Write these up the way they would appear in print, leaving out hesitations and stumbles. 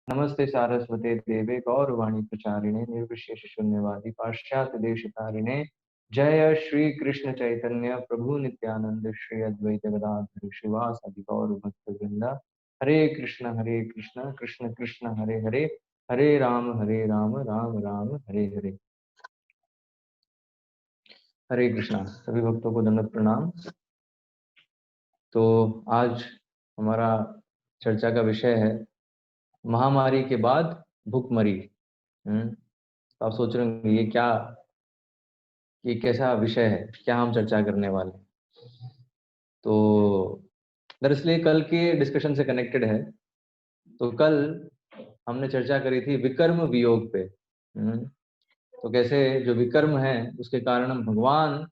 नमस्ते सारस्वते देवे गौरवाणी प्रचारिणे निर्विशेष शून्यवादी पाश्चात्य देशतारिणे जय श्री कृष्ण चैतन्य प्रभु नित्यानंद श्री अद्वैत गदाधर श्रीवासादि गौर भक्त वृंदा। हरे कृष्ण कृष्ण कृष्ण हरे हरे, हरे राम राम राम हरे हरे। हरे कृष्णा। सभी भक्तों को दंडवत प्रणाम। तो आज हमारा चर्चा का विषय है महामारी के बाद भुखमरी। तो आप सोच रहे होंगे ये कैसा विषय है, क्या हम चर्चा करने वाले हैं। तो दरअसल ये कल के डिस्कशन से कनेक्टेड है। तो कल हमने चर्चा करी थी विकर्म वियोग पे। तो कैसे जो विकर्म है उसके कारण हम भगवान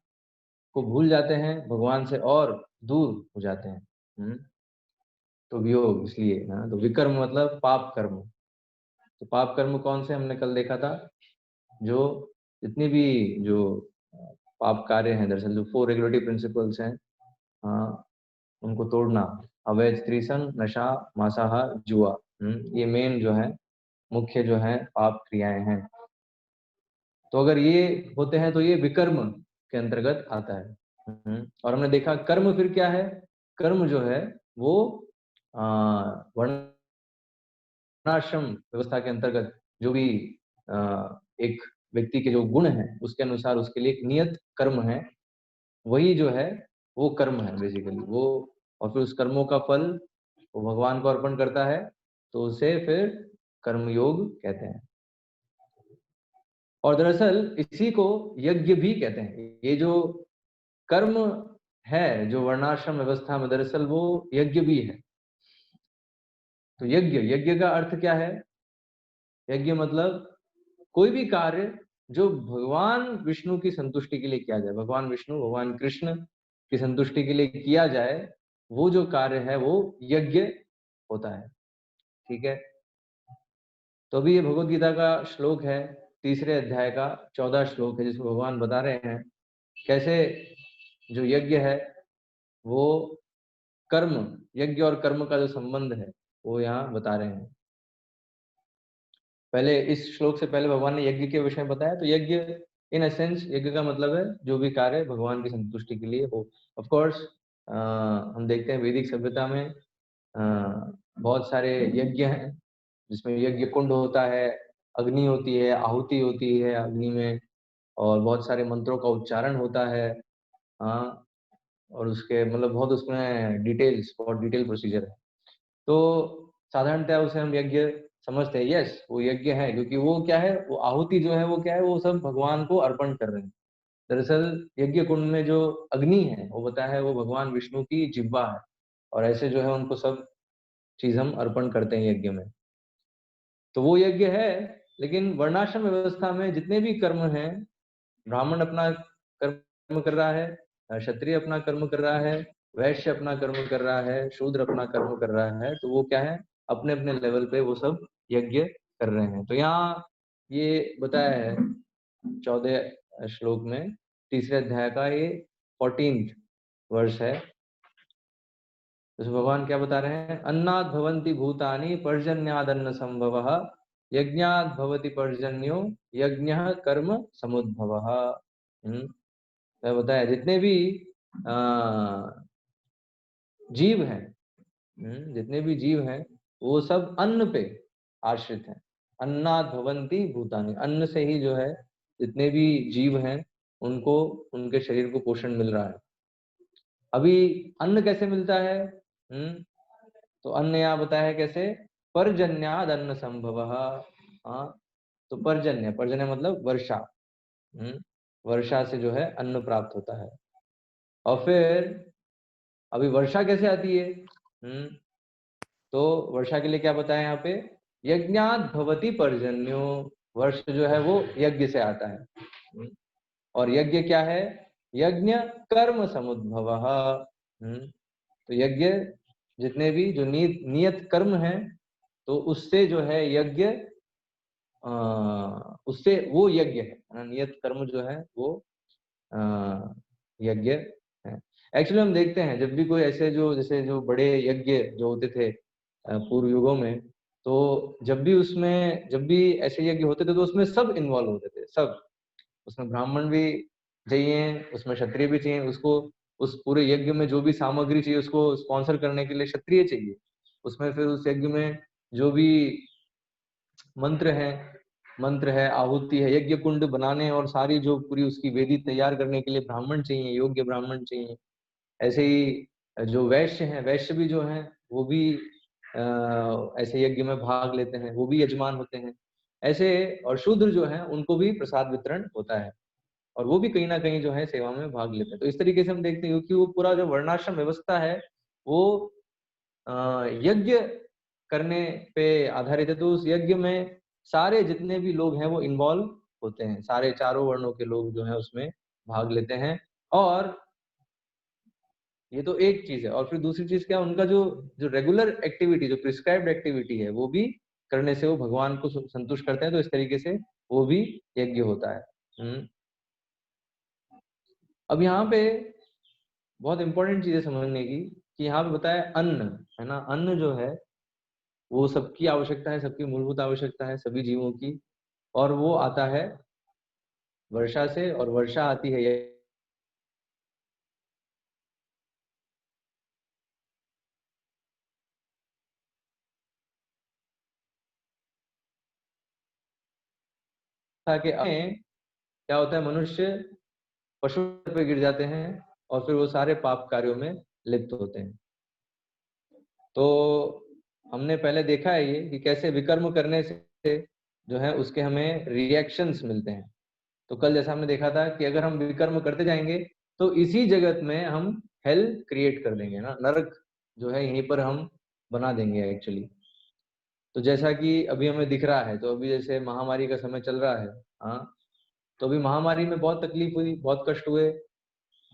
को भूल जाते हैं, भगवान से और दूर हो जाते हैं। तो वियोग इसलिए तो विकर्म मतलब पाप कर्म। तो पाप कर्म कौन से हमने कल देखा था, जो जितनी भी जो पाप कार्य हैं, दरअसल जो 4 रेगुलेटरी प्रिंसिपल्स हैं, उनको तोड़ना, अवैध स्त्रीसंग, नशा, मांसाहार, जुआ, ये मेन जो है मुख्य जो है पाप क्रियाएं हैं। तो अगर ये होते हैं तो ये विकर्म के अंतर्गत आता है। और हमने देखा कर्म फिर क्या है। कर्म जो है वो वर्णाश्रम व्यवस्था के अंतर्गत जो भी एक व्यक्ति के जो गुण हैं उसके अनुसार उसके लिए एक नियत कर्म है, वही जो है वो कर्म है बेसिकली वो। और फिर उस कर्मों का फल वो भगवान को अर्पण करता है, तो उसे फिर कर्मयोग कहते हैं। और दरअसल इसी को यज्ञ भी कहते हैं। ये जो कर्म है जो वर्णाश्रम व्यवस्था में, दरअसल वो यज्ञ भी है। तो यज्ञ का अर्थ क्या है। यज्ञ मतलब कोई भी कार्य जो भगवान विष्णु की संतुष्टि के लिए किया जाए, भगवान विष्णु भगवान कृष्ण की संतुष्टि के लिए किया जाए, वो जो कार्य है वो यज्ञ होता है। ठीक है। तो अभी ये भगवत गीता का श्लोक है, 3रे अध्याय का 14 श्लोक है, जिसमें भगवान बता रहे हैं कैसे जो यज्ञ है वो कर्म, यज्ञ और कर्म का जो संबंध है वो यहाँ बता रहे हैं। पहले इस श्लोक से पहले भगवान ने यज्ञ के विषय में बताया। तो यज्ञ इन एसेंस, यज्ञ का मतलब है जो भी कार्य भगवान की संतुष्टि के लिए हो। ऑफ कोर्स हम देखते हैं वैदिक सभ्यता में बहुत सारे यज्ञ हैं, जिसमें यज्ञ कुंड होता है, अग्नि होती है, आहुति होती है अग्नि में, और बहुत सारे मंत्रों का उच्चारण होता है। और उसके मतलब बहुत उसमें डिटेल्स, बहुत डिटेल प्रोसीजर है। तो साधारणतः उसे हम यज्ञ समझते हैं। यस, वो यज्ञ है, क्योंकि वो क्या है, वो आहुति जो है वो क्या है, वो सब भगवान को अर्पण कर रहे हैं। दरअसल यज्ञ कुंड में जो अग्नि है वो बताया है वो भगवान विष्णु की जिह्वा है, और ऐसे जो है उनको सब चीज हम अर्पण करते हैं यज्ञ में। तो वो यज्ञ है। लेकिन वर्णाश्रम व्यवस्था में जितने भी कर्म हैं, ब्राह्मण अपना कर्म कर रहा है, क्षत्रिय अपना कर्म कर रहा है, वैश्य अपना कर्म कर रहा है, शूद्र अपना कर्म कर रहा है, तो वो क्या है, अपने अपने लेवल पे वो सब यज्ञ कर रहे हैं। तो यहाँ ये बताया है 14 श्लोक में, 3रे अध्याय का ये 14th वर्ष है। तो भगवान क्या बता रहे हैं, अन्नाद भवन्ति भूतानि पर्जन्यादन्न संभवः, यज्ञाद भवति पर्जन्यो यज्ञः कर्म समुद्भवः। बताया जितने भी जीव हैं, जितने भी जीव हैं वो सब अन्न पे आश्रित हैं। अन्नाद भवन्ति भूतानि, अन्न से ही जो है जितने भी जीव हैं उनको उनके शरीर को पोषण मिल रहा है। अभी अन्न कैसे मिलता है, तो अन्न यहाँ बताया है कैसे, पर्जन्याद अन्न संभवः। तो पर्जन्य मतलब वर्षा, वर्षा से जो है अन्न प्राप्त होता है। और फिर अभी वर्षा कैसे आती है, तो वर्षा के लिए क्या बताया यहाँ पे, यज्ञात भवति पर्जन्यो, वर्ष जो है वो यज्ञ से आता है। और यज्ञ क्या है, यज्ञ कर्म समुद्भवः। तो यज्ञ जितने भी जो नियत कर्म है, तो उससे जो है यज्ञ, उससे वो यज्ञ है, नियत कर्म जो है वो यज्ञ है। एक्चुअली हम देखते हैं जब भी कोई ऐसे जो जैसे जो बड़े यज्ञ जो होते थे पूर्व युगों में, तो जब भी ऐसे यज्ञ होते थे तो उसमें सब इन्वॉल्व होते थे, सब। उसमें ब्राह्मण भी चाहिए, उसमें क्षत्रिय भी चाहिए, उसको उस पूरे यज्ञ में जो भी सामग्री चाहिए उसको स्पॉन्सर करने के लिए क्षत्रिय चाहिए। उसमें फिर उस यज्ञ में जो भी मंत्र है, आहुति है, यज्ञ कुंड बनाने और सारी जो पूरी उसकी वेदी तैयार करने के लिए ब्राह्मण चाहिए, योग्य ब्राह्मण चाहिए। ऐसे ही जो वैश्य हैं, वैश्य भी जो हैं वो भी ऐसे यज्ञ में भाग लेते हैं, वो भी यजमान होते हैं ऐसे। और शूद्र जो हैं उनको भी प्रसाद वितरण होता है और वो भी कहीं ना कहीं जो है सेवा में भाग लेते हैं। तो इस तरीके से हम देखते हैं, क्योंकि वो पूरा जो वर्णाश्रम व्यवस्था है वो यज्ञ करने पे आधारित है। तो उस यज्ञ में सारे जितने भी लोग हैं वो इन्वॉल्व होते हैं, सारे चारों वर्णों के लोग जो हैं उसमें भाग लेते हैं। और ये तो एक चीज है। और फिर दूसरी चीज क्या, उनका जो जो रेगुलर एक्टिविटी, जो प्रिस्क्राइब्ड एक्टिविटी है, वो भी करने से वो भगवान को संतुष्ट करते हैं। तो इस तरीके से वो भी यज्ञ होता है। अब यहाँ पे बहुत इंपॉर्टेंट चीज है समझने की कि यहाँ पे बताया अन्न, है ना। अन्न जो है वो सबकी आवश्यकता है, सबकी मूलभूत आवश्यकता है सभी जीवों की। और वो आता है वर्षा से, और वर्षा आती है कि क्या होता है, मनुष्य पशु पे गिर जाते हैं और फिर वो सारे पाप कार्यों में लिप्त होते हैं। तो हमने पहले देखा है ये कि कैसे विकर्म करने से जो है उसके हमें रिएक्शंस मिलते हैं। तो कल जैसा हमने देखा था कि अगर हम विकर्म करते जाएंगे तो इसी जगत में हम हेल क्रिएट कर देंगे ना, नरक जो है यहीं पर हम बना देंगे एक्चुअली। तो जैसा कि अभी हमें दिख रहा है, तो अभी जैसे महामारी का समय चल रहा है, हाँ, तो अभी महामारी में बहुत तकलीफ हुई, बहुत कष्ट हुए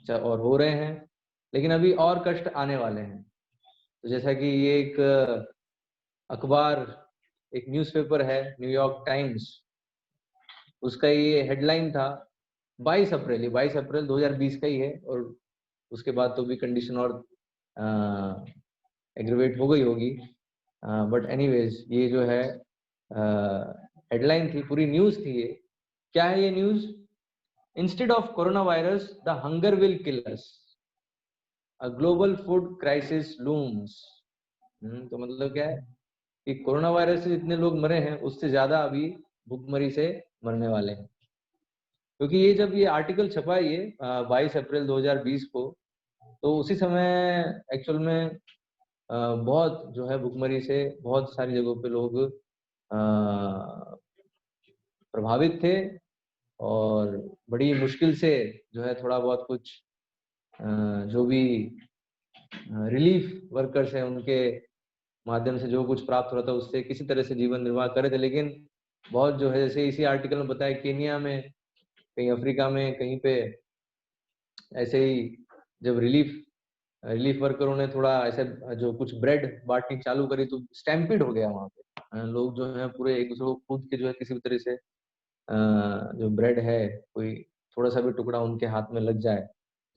और हो रहे हैं, लेकिन अभी और कष्ट आने वाले हैं। तो जैसा कि ये एक अखबार, एक न्यूज़पेपर है न्यूयॉर्क टाइम्स, उसका ये हेडलाइन था 22 अप्रैल, ये 22 अप्रैल 2020 का ही है। और उसके बाद तो भी कंडीशन और एग्रीवेट हो गई होगी, बट एनीवेज ये जो है हेडलाइन थी, पूरी न्यूज़ थी ये। क्या है ये news? Instead of corona virus the hunger will kill us, a global food crisis looms. तो मतलब क्या है कि कोरोना वायरस से जितने लोग मरे हैं उससे ज्यादा अभी भूखमरी से मरने वाले हैं। क्योंकि ये जब ये आर्टिकल छपा ये 22 अप्रैल 2020 को, तो उसी समय एक्चुअल में बहुत जो है भूखमरी से बहुत सारी जगहों पे लोग प्रभावित थे। और बड़ी मुश्किल से जो है थोड़ा बहुत कुछ जो भी रिलीफ वर्कर्स हैं उनके माध्यम से जो कुछ प्राप्त हो रहा था उससे किसी तरह से जीवन निर्वाह कर रहे थे। लेकिन बहुत जो है, जैसे इसी आर्टिकल में बताया, केनिया में, कहीं अफ्रीका में, कहीं पे ऐसे ही जब रिलीफ वर्करों ने थोड़ा ऐसे जो कुछ ब्रेड बांटनी चालू करी तो स्टैम्पीड हो गया वहां पे। लोग जो है पूरे एक दूसरे को कूद के जो है किसी भी तरह से जो ब्रेड है, कोई थोड़ा सा भी टुकड़ा उनके हाथ में लग जाए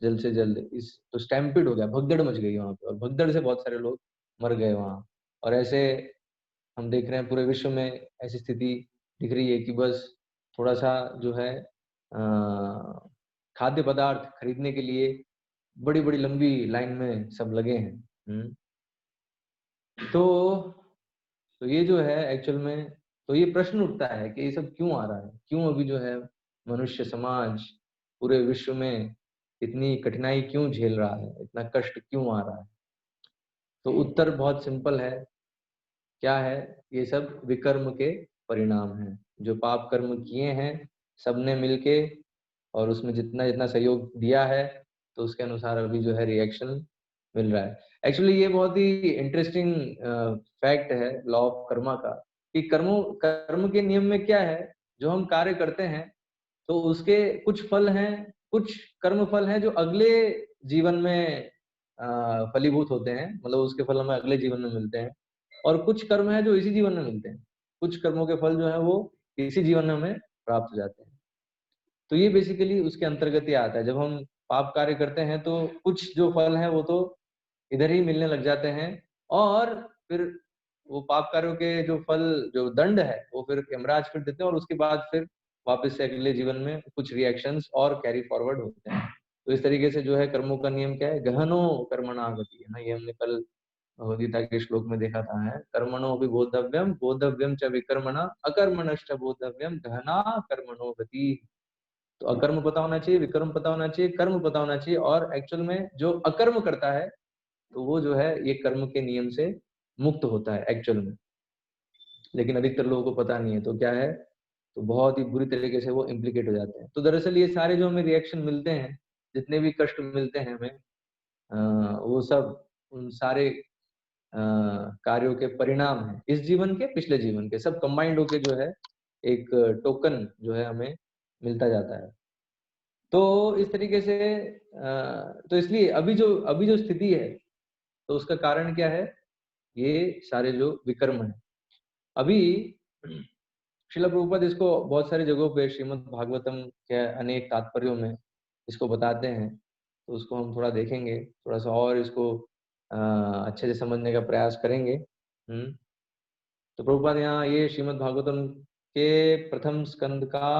जल्द से जल्द, इस तो स्टैम्पीड हो गया, भगदड़ मच गई वहां पे, और भगदड़ से बहुत सारे लोग मर गए वहां। और ऐसे हम देख रहे हैं पूरे विश्व में ऐसी स्थिति दिख रही है कि बस थोड़ा सा जो है खाद्य पदार्थ खरीदने के लिए बड़ी बड़ी लंबी लाइन में सब लगे हैं। तो ये जो है एक्चुअल में, तो ये प्रश्न उठता है कि ये सब क्यों आ रहा है, क्यों अभी जो है मनुष्य समाज पूरे विश्व में इतनी कठिनाई क्यों झेल रहा है, इतना कष्ट क्यों आ रहा है। तो उत्तर बहुत सिंपल है। क्या है? ये सब विकर्म के परिणाम हैं। जो पाप कर्म किए हैं सबने मिलके, और उसमें जितना जितना सहयोग दिया है, तो उसके अनुसार अभी जो है रिएक्शन मिल रहा है। एक्चुअली ये बहुत ही इंटरेस्टिंग फैक्ट है लॉ ऑफ कर्मा का, कि कर्म के नियम में क्या है, जो हम कार्य करते हैं तो उसके कुछ फल हैं, कुछ कर्म फल हैं जो अगले जीवन में फलीभूत होते हैं, मतलब उसके फल हमें अगले जीवन में मिलते हैं। और कुछ कर्म है जो इसी जीवन में मिलते हैं, कुछ कर्मों के फल जो है वो इसी जीवन में हमें प्राप्त हो जाते हैं। तो ये बेसिकली उसके अंतर्गत ही आता है। जब हम पाप कार्य करते हैं तो कुछ जो फल है वो तो इधर ही मिलने लग जाते हैं, और फिर वो पाप कार्यों के जो फल, जो दंड है, वो फिर यमराज फिर देते हैं, और उसके बाद फिर वापस से अगले जीवन में कुछ रिएक्शंस और कैरी फॉरवर्ड होते हैं। तो इस तरीके से जो है कर्मों का नियम क्या है, गहनो कर्मणा गति है ना, ये हमने कल भगवद गीता के श्लोक में देखा था, है कर्मणो भी बोधव्यम बोधव्यम च विकर्मणा अकर्मणश्च बोधव्यम गहना कर्मणो गति। तो अकर्म पता होना चाहिए, विकर्म पता होना चाहिए, कर्म पता होना चाहिए, और एक्चुअल में जो अकर्म करता है तो वो जो है ये कर्म के नियम से मुक्त होता है एक्चुअल में। लेकिन अधिकतर लोगों को पता नहीं है, तो क्या है, तो बहुत ही बुरी तरीके से वो इम्प्लीकेट हो जाते हैं। तो दरअसल ये सारे जो हमें रिएक्शन मिलते हैं, जितने भी कष्ट मिलते हैं हमें, वो सब उन सारे कार्यों के परिणाम हैं, इस जीवन के पिछले जीवन के, सब कंबाइंड होके जो है एक टोकन जो है हमें मिलता जाता है। तो इस तरीके से तो इसलिए अभी जो स्थिति है, तो उसका कारण क्या है, ये सारे जो विकर्म है। अभी श्रील प्रभुपाद इसको बहुत सारी जगहों पे श्रीमद् भागवतम के अनेक तात्पर्यों में इसको बताते हैं, तो उसको हम थोड़ा देखेंगे, थोड़ा सा और इसको अच्छे से समझने का प्रयास करेंगे। तो प्रभुपाद यहाँ ये श्रीमद् भागवतम के प्रथम स्कंद का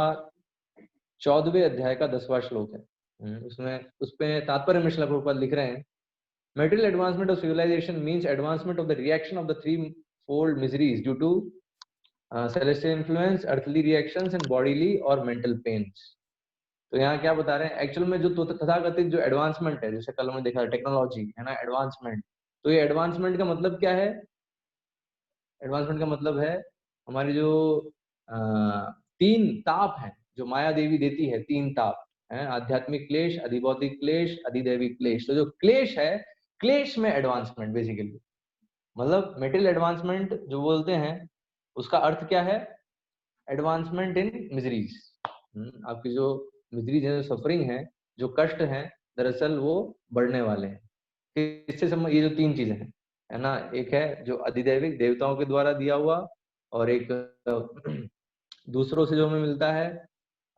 14वें अध्याय का 10वां श्लोक है। उसमें तात्पर्य में श्रील प्रभुपाद लिख रहे हैं, material advancement of civilization means advancement of the reaction of the threefold miseries due to celestial influence, earthly reactions and bodily और mental pains। तो यहाँ क्या बता रहे हैं, एक्चुअल में जो तथाकथित जो एडवांसमेंट है, जैसे कल हमने देखा टेक्नोलॉजी है ना, एडवांसमेंट, तो ये एडवांसमेंट का मतलब क्या है, एडवांसमेंट का मतलब है हमारी जो तीन ताप है जो माया देवी देती है, तीन ताप है, आध्यात्मिक क्लेश, अधिभौतिक क्लेश, अधिदैविक क्लेश। तो जो क्लेश है, क्लेश में एडवांसमेंट बेसिकली, मतलब मेटेरियल एडवांसमेंट जो बोलते हैं, उसका अर्थ क्या है, एडवांसमेंट इन मिजरीज। आपकी जो मिजरीज है, जो सफरिंग है, जो कष्ट है, दरअसल वो बढ़ने वाले हैं। इससे ये जो तीन चीजें हैं, है ना, एक है जो अधिदैविक देवताओं के द्वारा दिया हुआ, और एक दूसरों से जो हमें मिलता है,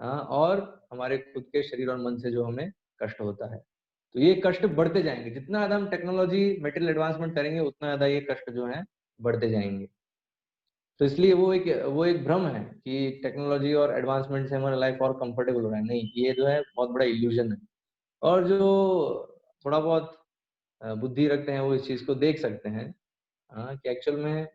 और हमारे खुद के शरीर और मन से जो हमें कष्ट होता है। तो ये कष्ट बढ़ते जाएंगे, जितना ज्यादा हम टेक्नोलॉजी मटेरियल एडवांसमेंट करेंगे, उतना ज्यादा ये कष्ट जो है बढ़ते जाएंगे। तो इसलिए वो एक भ्रम है कि टेक्नोलॉजी और एडवांसमेंट से हमारा लाइफ और कंफर्टेबल हो रहा है, नहीं, ये जो है बहुत बड़ा इल्यूजन है। और जो थोड़ा बहुत बुद्धि रखते हैं वो इस चीज को देख सकते हैं कि एक्चुअल में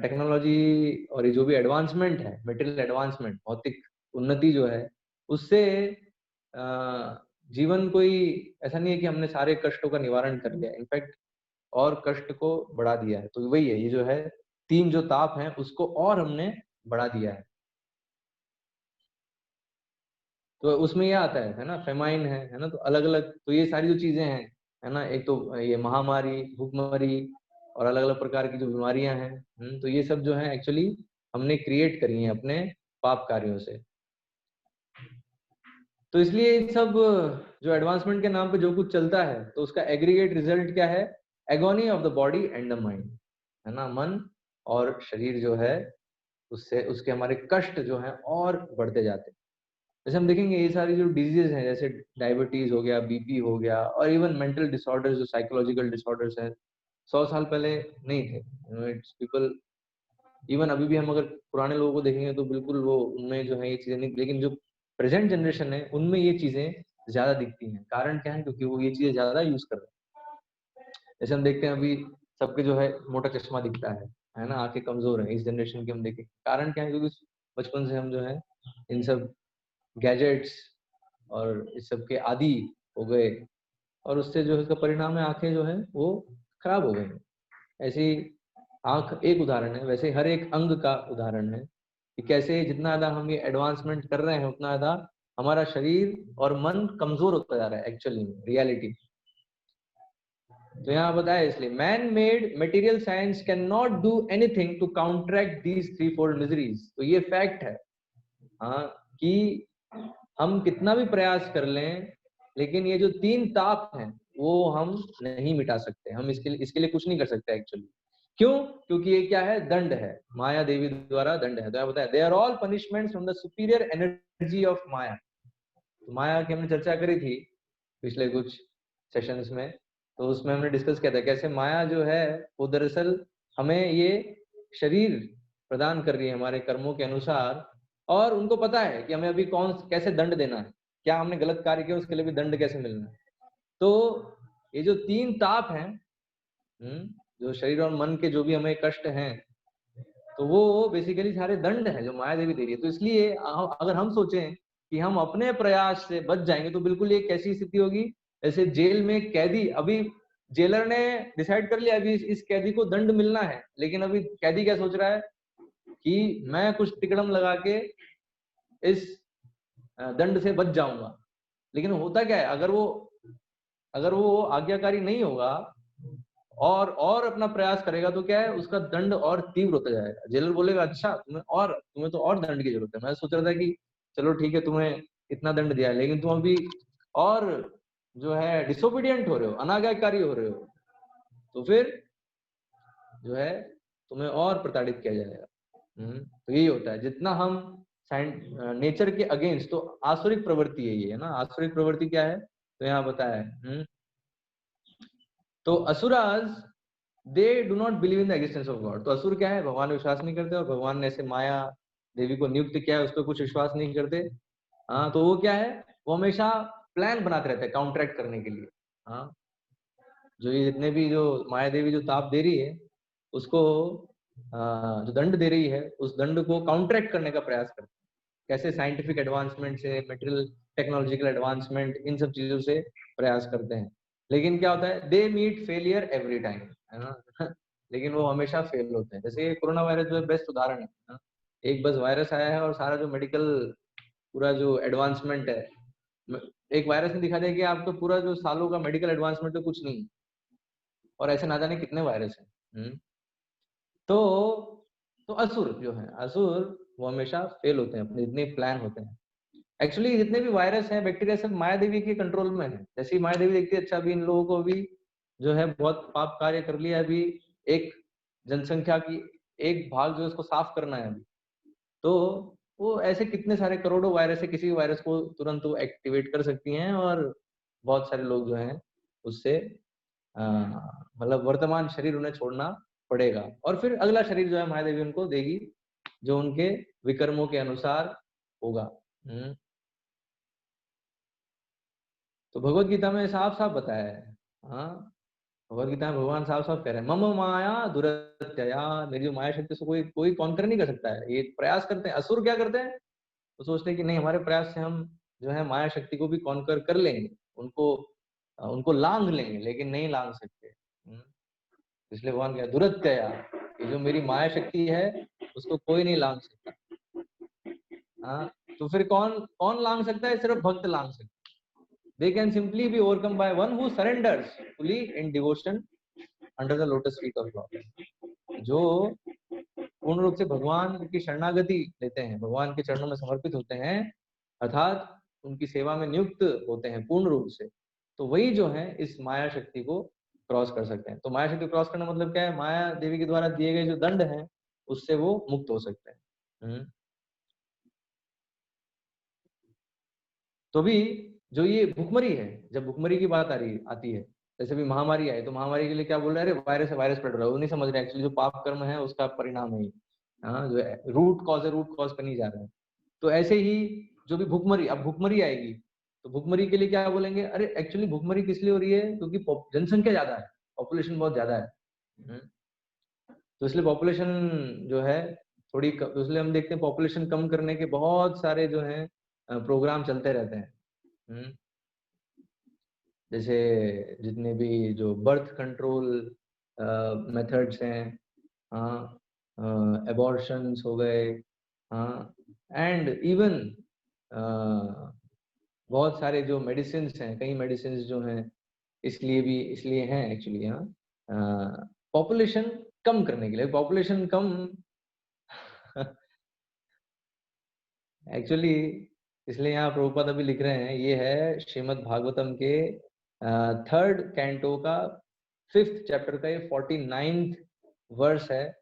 टेक्नोलॉजी और ये जो भी एडवांसमेंट है, मटेरियल एडवांसमेंट, भौतिक उन्नति जो है, उससे जीवन कोई ऐसा नहीं है कि हमने सारे कष्टों का निवारण कर लिया, इनफैक्ट और कष्ट को बढ़ा दिया है। तो वही है, ये जो है तीन जो ताप हैं उसको और हमने बढ़ा दिया है। तो उसमें ये आता है ना, फेमाइन है ना, तो अलग अलग, तो ये सारी जो चीजें हैं, है ना, एक तो ये महामारी, भूखमरी और अलग अलग प्रकार की जो बीमारियां हैं, तो ये सब जो है एक्चुअली हमने क्रिएट करी हैं अपने पाप कार्यों से। तो इसलिए इन सब जो एडवांसमेंट के नाम पे जो कुछ चलता है, तो उसका एग्रीगेट रिजल्ट क्या है, agony of the body and the mind, है ना, मन और शरीर जो है, उससे उसके हमारे कष्ट जो है और बढ़ते जाते हैं। जैसे हम देखेंगे ये सारी जो डिजीजेस हैं, जैसे डायबिटीज हो गया, बीपी हो गया, और इवन मेंटल डिसऑर्डर्स, जो साइकोलॉजिकल डिसऑर्डर्स हैं, 100 साल पहले नहीं थे। इट्स पीपल, इवन अभी भी हम अगर पुराने लोगों को देखेंगे तो बिल्कुल वो उनमें जो है ये चीजें नहीं, लेकिन जो प्रेजेंट जनरेशन है उनमें ये चीजें ज्यादा दिखती हैं। कारण क्या है, क्योंकि वो ये चीजें ज्यादा यूज कर रहे हैं। जैसे हम देखते हैं अभी सबके जो है मोटा चश्मा दिखता है ना, आंखें कमजोर है इस जनरेशन की। हम देखें कारण क्या है, क्योंकि बचपन से हम जो है इन सब गैजेट्स और इस सब के आदि हो गए, और उससे जो है इसका परिणाम है आंखें जो है वो खराब हो गई। ऐसी आंख एक उदाहरण है, वैसे हर एक अंग का उदाहरण है कि कैसे जितना ज्यादा हम ये एडवांसमेंट कर रहे हैं, उतना ज्यादा हमारा शरीर और मन कमजोर होता जा रहा है एक्चुअली में, रियलिटी। तो यहाँ बताया, इसलिए man made material science can not do anything to counteract these three fold miseries. तो ये फैक्ट है कि हम कितना भी प्रयास कर लें, लेकिन ये जो तीन ताप हैं वो हम नहीं मिटा सकते, हम इसके लिए कुछ नहीं कर सकते एक्चुअली। क्यों? क्योंकि ये क्या है, दंड है, माया देवी द्वारा दंड है। तो बताया, they are all punishments from the superior energy of Maya. तो माया की हमने चर्चा करी थी पिछले कुछ सेशंस में, तो उसमें हमने डिस्कस किया था कैसे माया जो है वो दरअसल हमें ये शरीर प्रदान कर रही है हमारे कर्मों के अनुसार, और उनको पता है कि हमें अभी कैसे दंड देना है, क्या हमने गलत कार्य किया उसके लिए भी दंड कैसे मिलना है। तो ये जो 3 ताप हैं, जो शरीर और मन के जो भी हमें कष्ट हैं, तो वो बेसिकली सारे दंड हैं जो माया देवी दे रही है। तो इसलिए अगर हम सोचें कि हम अपने प्रयास से बच जाएंगे, तो बिल्कुल ये कैसी स्थिति होगी, जैसे जेल में कैदी, अभी जेलर ने डिसाइड कर लिया अभी इस कैदी को दंड मिलना है, लेकिन अभी कैदी क्या सोच रहा है कि मैं कुछ तिकड़म लगा के इस दंड से बच जाऊंगा। लेकिन होता क्या है, अगर वो आज्ञाकारी नहीं होगा और अपना प्रयास करेगा, तो क्या है, उसका दंड और तीव्र होता जाएगा। जेलर बोलेगा अच्छा तुम्हें तो और दंड की जरूरत है, मैं सोच रहा था कि चलो ठीक है तुम्हें इतना दंड दिया है, लेकिन तुम अभी और जो है डिसोबीडियंट हो रहे हो, अनाज्ञाकारी हो रहे हो, तो फिर जो है तुम्हें और प्रताड़ित किया जाएगा। तो यही होता है, जितना हम नेचर के अगेंस्ट, तो आसुरिक प्रवृत्ति है ये, है ना। आसुरिक प्रवृत्ति क्या है, तो यहाँ बताया है। तो asuras they do not believe in the existence of God. तो असुर क्या है, भगवान में विश्वास नहीं करते, और भगवान ने ऐसे माया देवी को नियुक्त किया है, उस पर कुछ विश्वास नहीं करते। हाँ, तो वो क्या है, वो हमेशा प्लान बनाते रहते हैं काउंटरैक्ट करने के लिए। हाँ, जो ये जितने भी जो माया देवी जो ताप दे रही है, उसको जो दंड दे रही है, उस दंड को काउंटरैक्ट करने का प्रयास करते हैं। कैसे, साइंटिफिक एडवांसमेंट से, मटेरियल टेक्नोलॉजिकल एडवांसमेंट, इन सब चीजों से प्रयास करते हैं। लेकिन क्या होता है, they meet failure every time, है ना। लेकिन वो हमेशा फेल होते हैं। जैसे कोरोना वायरस जो है बेस्ट उदाहरण है ना? एक बस वायरस आया है और सारा जो मेडिकल पूरा जो एडवांसमेंट है, एक वायरस ने दिखा दिया कि आप तो पूरा जो सालों का मेडिकल एडवांसमेंट तो कुछ नहीं, और ऐसे ना जाने कितने वायरस हैं। तो असुर जो है, असुर वो हमेशा फेल होते हैं, अपने जितने प्लान होते हैं। एक्चुअली जितने भी वायरस हैं, बैक्टीरिया, सब माया देवी के कंट्रोल में है। जैसे ही माया देवी देखती है अच्छा अभी इन लोगों को भी जो है बहुत पाप कार्य कर लिया, अभी एक जनसंख्या की एक भाग जो है उसको साफ करना है अभी, तो वो ऐसे कितने सारे करोड़ों वायरस है, किसी भी वायरस को तुरंत वो एक्टिवेट कर सकती हैं, और बहुत सारे लोग जो हैं उससे मतलब वर्तमान शरीर उन्हें छोड़ना पड़ेगा, और फिर अगला शरीर जो है माया देवी उनको देगी, जो उनके विकर्मों के अनुसार होगा। तो भगवत गीता में साफ साफ बताया है। हाँ, भगवत गीता में भगवान साफ साफ कह रहे हैं, मम माया दुरत्यया, मेरी जो माया शक्ति से कोई कोई कॉन्कर नहीं कर सकता है। ये प्रयास करते हैं, असुर क्या करते हैं, वो सोचते हैं कि नहीं, हमारे प्रयास से हम जो है माया शक्ति को भी कॉन्कर कर लेंगे, उनको लांघ लेंगे, लेकिन नहीं लांघ सकते। इसलिए भगवान क्या, दुरत्यया, ये जो मेरी माया शक्ति है उसको कोई नहीं लांघ सकता। हाँ, तो फिर कौन कौन लांघ सकता है, सिर्फ भक्त लांघ सकता है। They can simply be overcome by one who surrenders fully in devotion under the lotus feet of Lord. जो पूर्ण रूप से भगवान की शरणागति लेते हैं, भगवान के चरणों में समर्पित होते हैं, अर्थात उनकी सेवा में नियुक्त होते हैं पूर्ण रूप से, तो वही जो है इस माया शक्ति को क्रॉस कर सकते हैं। तो माया शक्ति क्रॉस करना मतलब क्या है, माया देवी के द्वारा दिए गए जो दंड हैं उससे वो मुक्त हो सकते हैं। तो भी जो ये भुखमरी है, जब भुखमरी की बात आती है, जैसे भी महामारी आई, तो महामारी के लिए क्या बोल रहे हैं, अरे वायरस है, वायरस पड़ रहा है, वो नहीं समझ रहे एक्चुअली जो पाप कर्म है उसका परिणाम है। हाँ, जो रूट कॉज है, रूट कॉज पे नहीं जा रहे हैं। तो ऐसे ही जो भी भुखमरी, अब भुखमरी आएगी, तो भुखमरी के लिए क्या बोलेंगे, अरे एक्चुअली भुखमरी किस लिए हो रही है, क्योंकि जनसंख्या ज्यादा है, पॉपुलेशन बहुत ज्यादा है। तो इसलिए पॉपुलेशन जो है थोड़ी तो इसलिए हम देखते हैं पॉपुलेशन कम करने के बहुत सारे जो है प्रोग्राम चलते रहते हैं। जैसे जितने भी जो बर्थ कंट्रोल मेथड्स हैं, हाँ, एबॉर्शंस हो गए, हाँ, एंड इवन बहुत सारे जो मेडिसिन हैं, कई मेडिसिन जो हैं इसलिए हैं एक्चुअली, हाँ, पॉपुलेशन कम करने के लिए। पॉपुलेशन कम एक्चुअली इसलिए यहाँ प्रभुपाद अभी लिख रहे हैं, ये है श्रीमद् भागवतम के 3rd कैंटो का 5th चैप्टर का ये 49th वर्स है,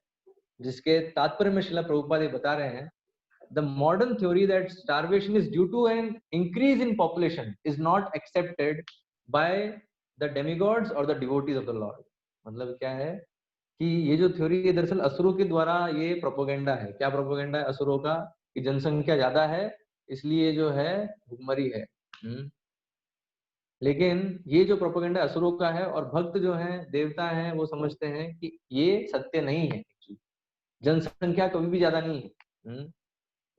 जिसके तात्पर्य में श्रीला प्रभुपाद ये बता रहे हैं, the modern theory that starvation is due to an increase in population is not accepted by the demigods or the devotees of the Lord। मतलब क्या है कि ये जो थ्योरी है दरअसल असुरों के द्वारा ये प्रोपोगेंडा है। क्या प्रोपोगेंडा है असुरों का? कि जनसंख्या ज्यादा है इसलिए जो है भुखमरी है। लेकिन ये जो प्रोपोगेंडा असुरों का है और भक्त जो हैं देवता हैं वो समझते हैं कि ये सत्य नहीं है। जनसंख्या कभी भी ज्यादा नहीं है।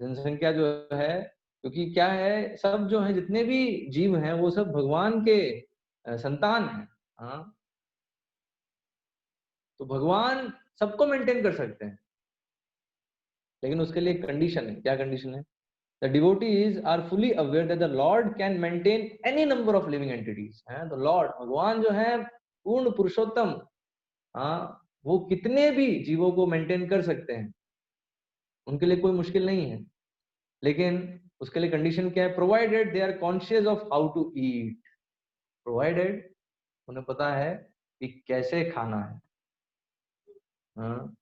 जनसंख्या जो है, क्योंकि क्या है, सब जो है जितने भी जीव हैं वो सब भगवान के संतान हैं। हाँ, तो भगवान सबको मेंटेन कर सकते हैं, लेकिन उसके लिए एक कंडीशन है। क्या कंडीशन है? The devotees are fully aware that the Lord can maintain any number of living entities. है तो लॉर्ड भगवान जो है पूर्ण पुरुषोत्तम, हाँ, वो कितने भी जीवों को मेंटेन कर सकते हैं, उनके लिए कोई मुश्किल नहीं है। लेकिन उसके लिए कंडीशन क्या है? Provided they are conscious of how to eat. Provided उन्हें पता है कि कैसे खाना है। हाँ,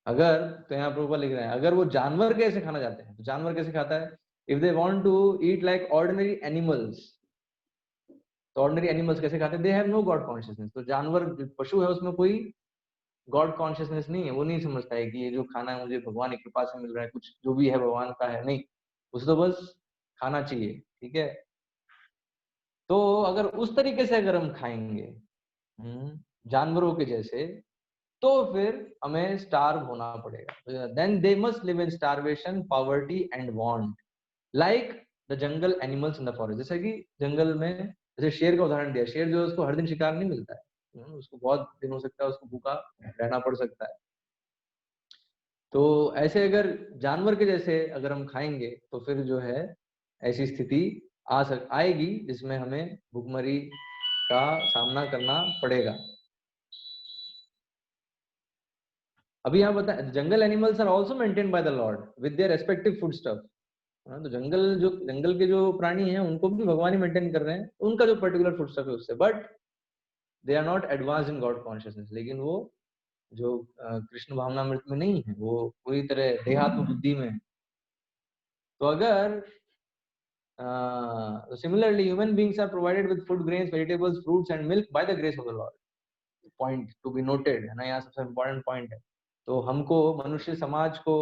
अगर तो यहाँ पर ऊपर लिख रहे हैं अगर वो जानवर कैसे खाना चाहते हैं तो जानवर कैसे खाता है? If they want to eat like ordinary animals, तो ऑर्डिनरी एनिमल्स कैसे खाते हैं? They have no God consciousness. तो जानवर जो पशु है उसमें कोई गॉड कॉन्शियसनेस नहीं है, वो नहीं समझता है कि ये जो खाना है मुझे भगवान की कृपा से मिल रहा है, कुछ जो भी है भगवान का है, नहीं, उसे तो बस खाना चाहिए। ठीक है, तो अगर उस तरीके से अगर हम खाएंगे जानवरों के जैसे, तो फिर हमें स्टार्व होना पड़ेगा। Then they must live in starvation, poverty and want like the jungle animals in the forest. जैसे कि जंगल में, जैसे शेर का उदाहरण दिया, शेर जो है उसको हर दिन शिकार नहीं मिलता है, उसको बहुत दिन हो सकता है उसको भूखा रहना पड़ सकता है। तो ऐसे अगर जानवर के जैसे अगर हम खाएंगे तो फिर जो है ऐसी स्थिति आएगी जिसमें हमें भुखमरी का सामना करना पड़ेगा। अभी यहाँ बता, jungle animals are also maintained by the lord with their respective food stuff. तो जंगल के जो प्राणी हैं उनको भी भगवान ही मेंटेन कर रहे हैं, उनका जो पर्टिकुलर फूड स्टफ है उससे, but they are not advance in God consciousness. लेकिन वो जो कृष्ण भावनामृत में नहीं है, वो पूरी तरह देहात्म बुद्धि में है। तो अगर similarly human beings are provided with food, grains, vegetables, fruits and milk by the grace of the Lord. Point to be noted है ना, यहाँ सबसे important point है। तो हमको मनुष्य समाज को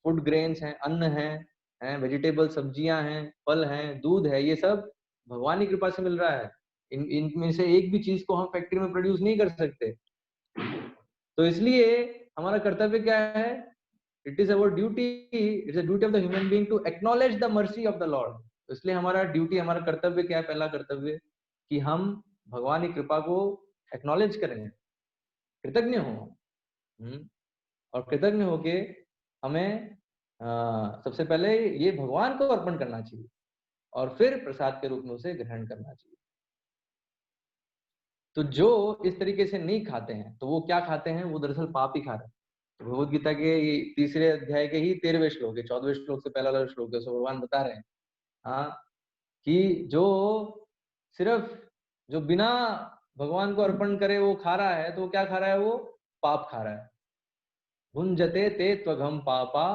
फूड ग्रेन्स हैं, अन्न है, वेजिटेबल सब्जियां हैं, फल हैं, दूध है, ये सब भगवान की कृपा से मिल रहा है। इनमें से एक भी चीज को हम फैक्ट्री में प्रोड्यूस नहीं कर सकते। तो इसलिए हमारा कर्तव्य क्या है? It is our duty, it's a duty of the human being to acknowledge the mercy of the Lord. तो इसलिए हमारा ड्यूटी, हमारा कर्तव्य क्या है? पहला कर्तव्य कि हम भगवान की कृपा को एक्नॉलेज करें, कृतज्ञ हो। और कृतज्ञ होके हमें सबसे पहले ये भगवान को अर्पण करना चाहिए और फिर प्रसाद के रूप में उसे ग्रहण करना चाहिए। तो जो इस तरीके से नहीं खाते हैं तो वो क्या खाते हैं? वो दरअसल पाप ही खा रहे हैं। तो भगवद गीता के तीसरे अध्याय के ही 13वें श्लोक है, 14वें श्लोक से पहला वाला श्लोक है, उसमें भगवान बता रहे हैं हाँ कि जो सिर्फ जो बिना भगवान को अर्पण करे वो खा रहा है, तो वो क्या खा रहा है? वो पाप खा रहा है। भुंजते ते त्वघम पापा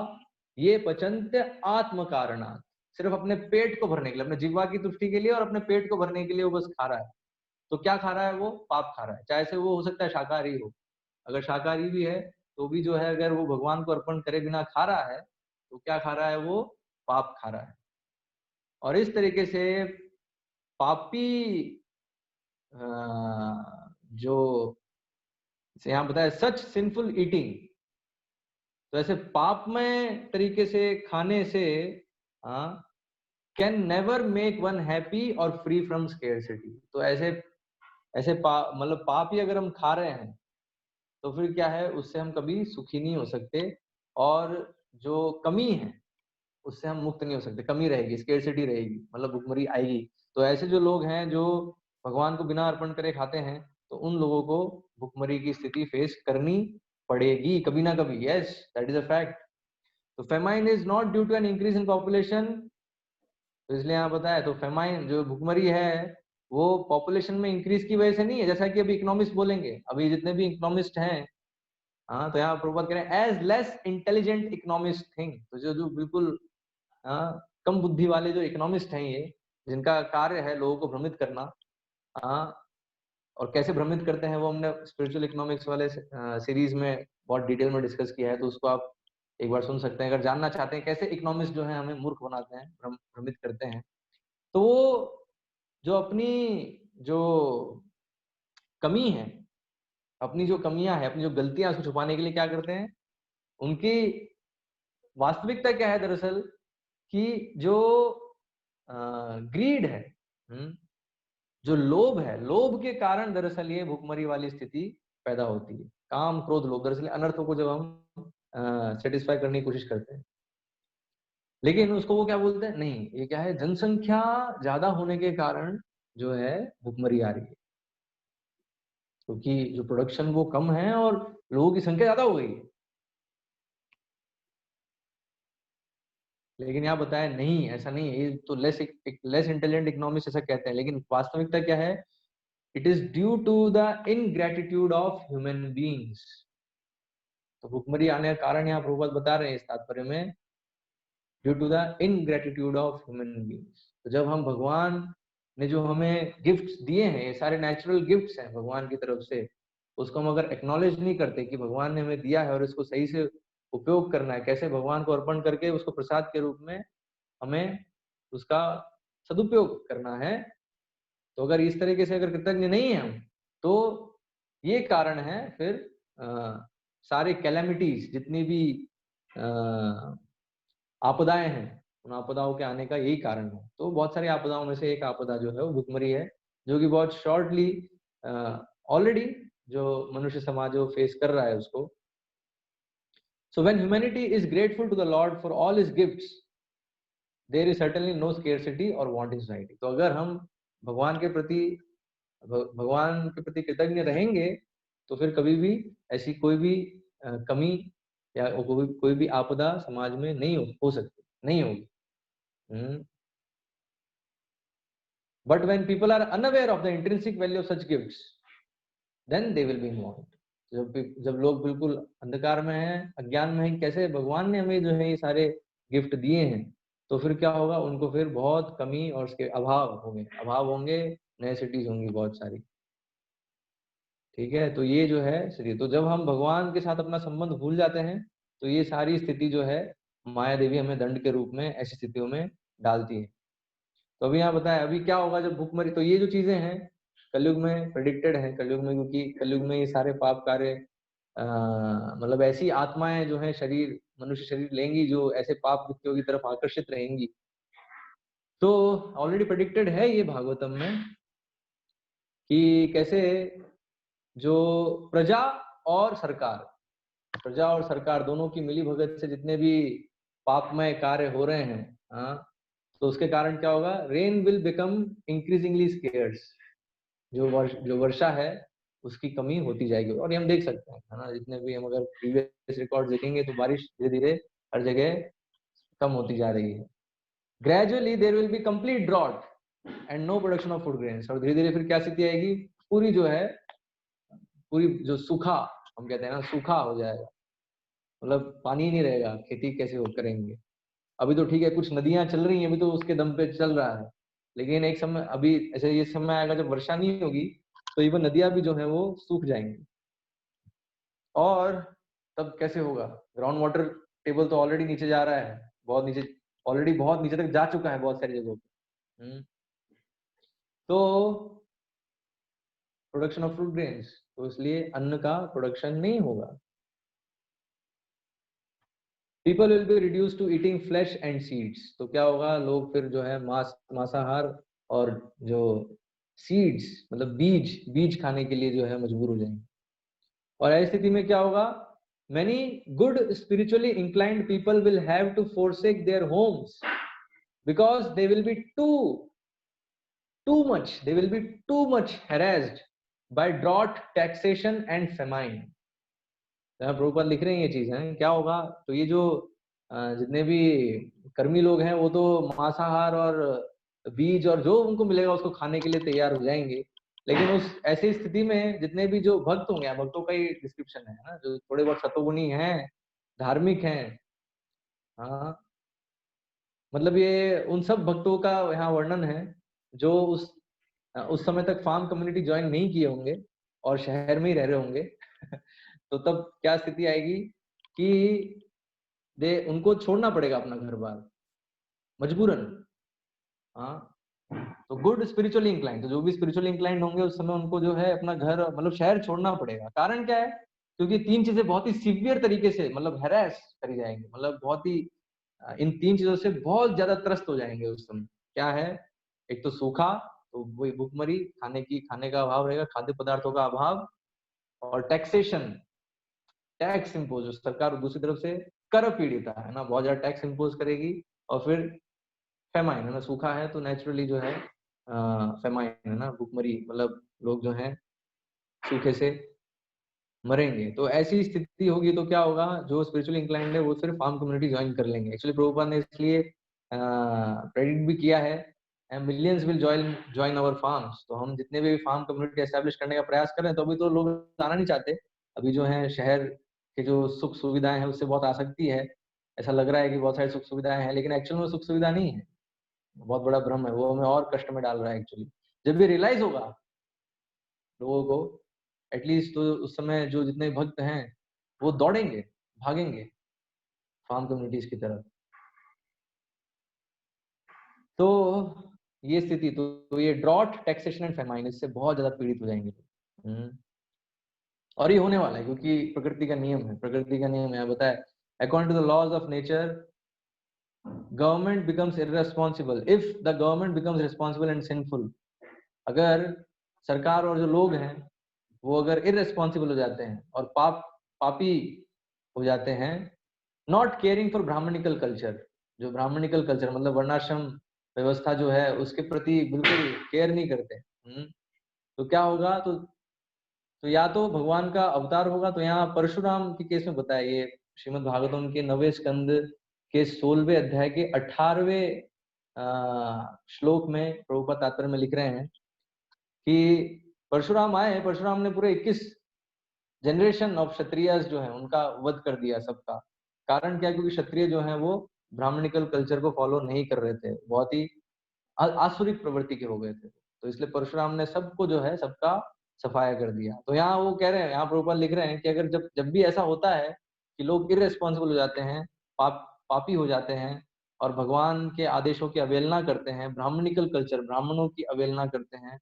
ये पचन्त्य आत्म कारणात्। सिर्फ अपने पेट को भरने के लिए, अपने जिह्वा की तुष्टि के लिए और अपने पेट को भरने के लिए वो बस खा रहा है। तो क्या खा रहा है? वो पाप खा रहा है। चाहे से वो हो सकता है शाकाहारी हो, अगर शाकाहारी भी है तो भी जो है अगर वो भगवान को अर्पण करे बिना खा रहा है तो क्या खा रहा है? वो पाप खा रहा है। और इस तरीके से पापी जो यहाँ बताया सच सिंफुल ईटिंग, तो ऐसे पापमय तरीके से खाने से can never make one happy और फ्री फ्रॉम स्केर्सिटी। तो ऐसे ऐसे मतलब पाप ही अगर हम खा रहे हैं तो फिर क्या है, उससे हम कभी सुखी नहीं हो सकते और जो कमी है उससे हम मुक्त नहीं हो सकते। कमी रहेगी, स्केर्सिटी रहेगी, मतलब भुखमरी आएगी। तो ऐसे जो लोग हैं जो भगवान को बिना अर्पण करे खाते हैं, तो उन लोगों को भुखमरी की स्थिति फेस करनी पड़ेगी कभी ना कभी। Yes, that is a fact. तो famine is not due to an increase in population. तो इसलिए यहाँ बताया, तो फेमाइन जो भुखमरी है वो पॉपुलेशन में इंक्रीज की वजह से नहीं है, जैसा कि अभी इकोनॉमिस्ट बोलेंगे, अभी जितने भी इकोनॉमिस्ट हैं, हाँ, तो यहाँ प्रभुपाद कह रहे हैं as less intelligent economist thing. तो जो जो बिल्कुल कम बुद्धि वाले जो इकोनॉमिस्ट हैं, ये जिनका कार्य है लोगों को भ्रमित करना, और कैसे भ्रमित करते हैं वो हमने स्पिरिचुअल इकोनॉमिक्स वाले सीरीज में बहुत डिटेल में डिस्कस किया है, तो उसको आप एक बार सुन सकते हैं अगर जानना चाहते हैं कैसे इकोनॉमिक्स जो है हमें मूर्ख बनाते हैं, भ्रमित करते हैं। तो वो जो अपनी जो कमी है, अपनी जो कमियां है, अपनी जो गलतियां, उसको छुपाने के लिए क्या करते हैं, उनकी वास्तविकता क्या है दरअसल कि जो ग्रीड है, जो लोभ है, लोभ के कारण दरअसल ये भूखमरी वाली स्थिति पैदा होती है। काम क्रोध लोभ, दरअसल अनर्थों को जब हम सेटिस्फाई करने की कोशिश करते हैं, लेकिन उसको वो क्या बोलते हैं, नहीं ये क्या है, जनसंख्या ज्यादा होने के कारण जो है भूखमरी आ रही है, क्योंकि जो प्रोडक्शन वो कम है और लोगों की संख्या ज्यादा हो गई है। लेकिन यहाँ बताया नहीं, ऐसा नहीं है, ये तो लेस इंटेलिजेंट इकोनॉमिस्ट ऐसा कहते हैं, लेकिन वास्तविकता क्या है, it is due to the ingratitude of human beings. तो भुखमरी आने का कारण यहाँ प्रभुपाद बता रहे हैं इस तात्पर्य में, due to the ingratitude of human beings. तो जब हम भगवान ने जो हमें गिफ्ट्स दिए हैं, ये सारे नेचुरल गिफ्ट्स हैं भगवान की तरफ से, उसको हम अगर एक्नॉलेज नहीं करते कि भगवान ने हमें दिया है और इसको सही से उपयोग करना है, कैसे भगवान को अर्पण करके उसको प्रसाद के रूप में हमें उसका सदुपयोग करना है, तो अगर इस तरीके से अगर कृतज्ञ नहीं है हम, तो ये कारण है फिर सारे कैलेमिटीज, जितनी भी आपदाएं हैं, उन आपदाओं के आने का यही कारण है। तो बहुत सारी आपदाओं में से एक आपदा जो है वो भुखमरी है, जो कि बहुत शॉर्टली ऑलरेडी जो मनुष्य समाज वो फेस कर रहा है उसको। So when humanity is grateful to the Lord for all his gifts, there is certainly no scarcity or want anxiety. तो अगर हम भगवान के प्रति कृतज्ञ रहेंगे, तो फिर कभी भी ऐसी कोई भी कमी या कोई भी आपदा समाज में नहीं हो सकती, नहीं होगी। But when people are unaware of the intrinsic value of such gifts, then they will be involved. जब लोग बिल्कुल अंधकार में हैं, अज्ञान में हैं, कैसे भगवान ने हमें जो है ये सारे गिफ्ट दिए हैं, तो फिर क्या होगा, उनको फिर बहुत कमी और उसके अभाव होंगे, नेसेसिटीज होंगी बहुत सारी। ठीक है, तो ये जो है श्री, तो जब हम भगवान के साथ अपना संबंध भूल जाते हैं, तो ये सारी स्थिति जो है माया देवी हमें दंड के रूप में ऐसी स्थितियों में डालती है। तो अभी यहाँ बताया अभी क्या होगा जब भूखमरी, तो ये जो चीजें हैं कलयुग में प्रेडिक्टेड है, कलयुग में, क्योंकि कलयुग में ये सारे पाप कार्य मतलब ऐसी आत्माएं जो है शरीर, मनुष्य शरीर लेंगी जो ऐसे पाप कृत्यों की तरफ आकर्षित रहेंगी। तो ऑलरेडी प्रेडिक्टेड है ये भागवतम में कि कैसे जो प्रजा और सरकार दोनों की मिली भगत से जितने भी पापमय कार्य हो रहे हैं, तो उसके कारण क्या होगा, rain will become increasingly scarce. जो वर्षा है उसकी कमी होती जाएगी, और ये हम देख सकते हैं, है ना, जितने भी हम अगर प्रीवियस रिकॉर्ड देखेंगे तो बारिश धीरे धीरे हर जगह कम होती जा रही है। Gradually there will be complete drought and no production of food grains. और धीरे धीरे फिर क्या स्थिति आएगी, पूरी जो है, पूरी जो सूखा हम कहते हैं ना, सूखा हो जाएगा, मतलब पानी ही नहीं रहेगा, खेती कैसे हो करेंगे। अभी तो ठीक है कुछ नदियां चल रही हैं, अभी तो उसके दम पे चल रहा है, लेकिन एक समय अभी ऐसे ये समय आएगा जब वर्षा नहीं होगी, तो इवन नदियां भी जो है वो सूख जाएंगी। और तब कैसे होगा, ग्राउंड वाटर टेबल तो ऑलरेडी नीचे जा रहा है, बहुत नीचे, ऑलरेडी बहुत नीचे तक जा चुका है बहुत सारी जगहों पे। तो प्रोडक्शन ऑफ फ्रूट ग्रेन्स, तो इसलिए अन्न का प्रोडक्शन नहीं होगा। People will be reduce to eating flesh and seeds. तो क्या होगा, लोग फिर जो है मांसाहार और जो सीड्स मतलब बीज खाने के लिए जो है मजबूर हो जाएंगे। और ऐसी स्थिति में क्या होगा, many good spiritually inclined people will have to forsake their homes because they will be too much harassed by drought, taxation and famine। Prabhupada लिख रहे हैं ये चीज है, क्या होगा, तो ये जो जितने भी कर्मी लोग हैं वो तो मांसाहार और बीज और जो उनको मिलेगा उसको खाने के लिए तैयार हो जाएंगे, लेकिन उस ऐसी स्थिति में जितने भी जो भक्त होंगे, भक्तों का ही डिस्क्रिप्शन है ना, जो थोड़े बहुत सतोगुणी हैं, धार्मिक हैं, हाँ, मतलब ये उन सब भक्तों का यहाँ वर्णन है जो उस उस समय तक फार्म कम्युनिटी ज्वाइन नहीं किए होंगे और शहर में ही रह रहे होंगे तो तब क्या स्थिति आएगी कि उनको छोड़ना पड़ेगा अपना घर बार मजबूरन। हाँ, तो गुड स्पिरिचुअली इंक्लाइंड, तो जो भी स्पिरिचुअली इंक्लाइंड होंगे उस समय उनको जो है अपना घर मतलब शहर छोड़ना पड़ेगा। कारण क्या है? क्योंकि तीन चीजें बहुत ही सीवियर तरीके से मतलब हैरेस करी जाएंगे, मतलब बहुत ही इन तीन चीजों से बहुत ज्यादा त्रस्त हो जाएंगे उस समय। क्या है? एक तो सूखा, तो वही भूखमरी, खाने का अभाव रहेगा, खाद्य पदार्थों का अभाव, और टैक्सेशन, टैक्स इम्पोज, सरकार दूसरी तरफ से कर पीड़िता है ना, बहुत ज्यादा टैक्स इम्पोज करेगी। और फिर फेमाइन है ना, सूखा है तो नेचुरली जो है फेमाइन है ना, भूखमरी, मतलब लोग जो है सूखे से मरेंगे। तो ऐसी स्थिति होगी तो क्या होगा? जो स्पिरिचुअली इंक्लाइंड है वो सिर्फ फार्म कम्युनिटी ज्वाइन कर लेंगे। एक्चुअली प्रभुपाद ने इसलिए प्रेडिक्ट भी किया है, millions will join our farms. तो हम जितने भी फार्म कम्युनिटी एस्टेब्लिश करने का प्रयास कर रहे हैं, तो अभी तो लोग आना नहीं चाहते। अभी जो है शहर के जो सुख सुविधाएं हैं उससे बहुत आसक्ति है। ऐसा लग रहा है कि बहुत सारी सुख सुविधाएं हैं, लेकिन एक्चुअल में सुख सुविधा नहीं है, बहुत बड़ा भ्रम है, वो हमें और कष्ट में डाल रहा है एक्चुअली। जब ये रियलाइज होगा लोगों को, एटलीस्ट तो उस समय जो जितने भक्त हैं वो दौड़ेंगे, भागेंगे फार्म कम्युनिटीज की तरफ। तो ये स्थिति, तो ये ड्रॉट, टैक्सेशन एंड फेमाइन, इससे बहुत ज्यादा पीड़ित हो जाएंगे। और ये होने वाला है क्योंकि प्रकृति का नियम है, प्रकृति का नियम है, बताया according to the laws of nature government becomes irresponsible if the government becomes responsible and sinful. अगर सरकार और जो लोग हैं वो अगर इररेस्पॉन्सिबल हो जाते हैं और पापी हो जाते हैं, not caring for brahminical culture, जो ब्राह्मणिकल कल्चर मतलब वर्णाश्रम व्यवस्था जो है उसके प्रति बिल्कुल केयर नहीं करते, तो क्या होगा? तो या तो भगवान का अवतार होगा। तो यहाँ परशुराम के केस में बताया, ये श्रीमद् भागवतम के 9वें स्कंद के 16वें अध्याय के 18वें श्लोक में प्रभुपाद तात्पर्य में लिख रहे हैं कि परशुराम आए, परशुराम ने पूरे 21 जनरेशन ऑफ क्षत्रिय जो है उनका वध कर दिया सबका। कारण क्या? क्योंकि क्षत्रिय जो है वो ब्राह्मणिकल कल्चर को फॉलो नहीं कर रहे थे, बहुत ही आसुरिक प्रवृत्ति के हो गए थे। तो इसलिए परशुराम ने सबको जो है सबका सफाया कर दिया। तो यहाँ वो कह रहे हैं, यहाँ प्रभुपाद लिख रहे हैं कि अगर जब जब भी ऐसा होता है कि लोग इररेस्पॉन्सिबल हो जाते हैं, पापी हो जाते हैं और भगवान के आदेशों की अवहेलना करते हैं, ब्राह्मणिकल कल्चर, ब्राह्मणों की अवहेलना करते हैं,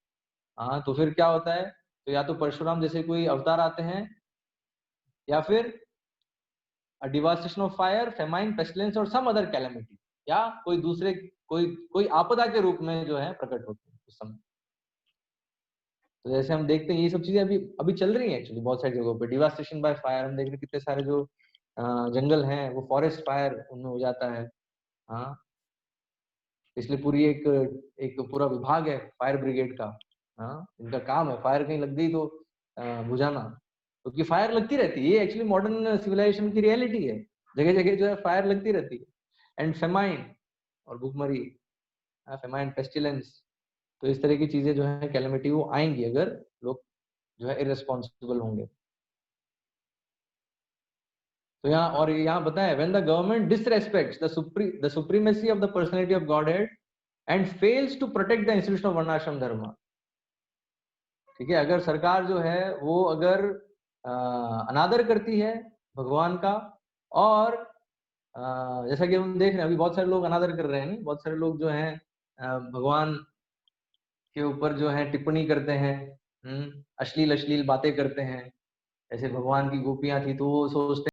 हाँ, तो फिर क्या होता है? तो या तो परशुराम जैसे कोई अवतार आते हैं, या फिर devastation of fire, famine, pestilence और सम अदर कैलेमिटी, या कोई दूसरे कोई आपदा के रूप में जो है प्रकट होते हैं उस समय। तो जैसे हम देखते हैं ये सब चीजें अभी अभी चल रही हैं एक्चुअली बहुत सारी जगहों पे, डिवास्टेशन बाय फायर। हम देख रहे हैं कितने सारे जो जंगल हैं वो फॉरेस्ट फायर उनमें हो जाता है। हाँ, इसलिए पूरी एक एक पूरा विभाग है फायर ब्रिगेड का। हाँ, इनका काम है फायर कहीं लग गई तो बुझाना, क्योंकि फायर लगती रहती है। ये एक्चुअली मॉडर्न सिविलाइजेशन की रियलिटी है, जगह जगह जो है फायर लगती रहती है। एंड फेमाइन और भूखमरी, फेमाइन, पेस्टिलेंस, तो इस तरह की चीजें जो है कैलेमिटी वो आएंगी अगर लोग जो है इररेस्पॉन्सिबल होंगे। तो यहाँ और यहाँ बताया, when the government disrespects the supremacy of the personality of godhead and fails to protect the institution of varnashrama dharma. ठीक है, अगर सरकार जो है वो अगर अनादर करती है भगवान का, और जैसा कि हम देख रहे हैं अभी बहुत सारे लोग अनादर कर रहे हैं, नहीं, बहुत सारे लोग जो हैं भगवान के ऊपर जो है टिप्पणी करते हैं, अश्लील अश्लील बातें करते हैं। ऐसे भगवान की गोपियां थी तो वो सोचते